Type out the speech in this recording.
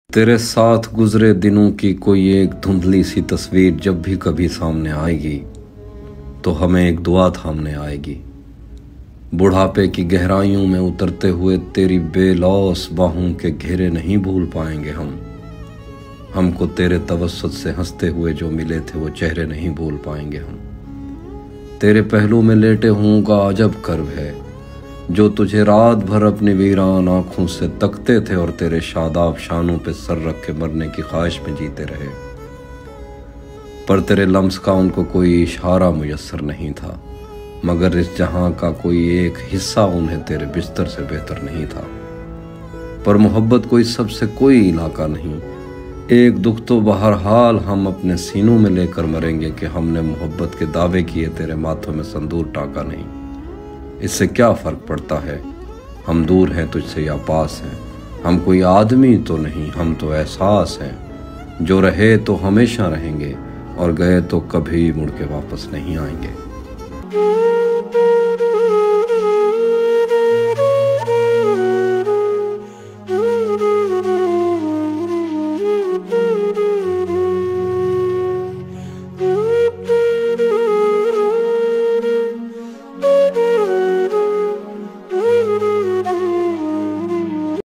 तेरे साथ गुजरे दिनों की कोई एक धुंधली सी तस्वीर जब भी कभी सामने आएगी तो हमें एक दुआ थामने आएगी। बुढ़ापे की गहराइयों में उतरते हुए तेरी बेलौस बाहों के घेरे नहीं भूल पाएंगे हम। हमको तेरे तवस्सुत से हंसते हुए जो मिले थे वो चेहरे नहीं भूल पाएंगे हम। तेरे पहलू में लेटे हों का अजब कर्व है जो तुझे रात भर अपनी वीरान आंखों से तकते थे और तेरे शादाब शानों पे सर रख के मरने की ख्वाहिश में जीते रहे, पर तेरे लम्स का उनको कोई इशारा मुयस्सर नहीं था, मगर इस जहां का कोई एक हिस्सा उन्हें तेरे बिस्तर से बेहतर नहीं था। पर मोहब्बत कोई सबसे कोई इलाका नहीं, एक दुख तो बहरहाल हम अपने सीनों में लेकर मरेंगे कि हमने मोहब्बत के दावे किए, तेरे माथों में संदूर टाका नहीं। इससे क्या फ़र्क पड़ता है हम दूर हैं तुझसे या पास हैं। हम कोई आदमी तो नहीं, हम तो एहसास हैं, जो रहे तो हमेशा रहेंगे और गए तो कभी मुड़ के वापस नहीं आएंगे।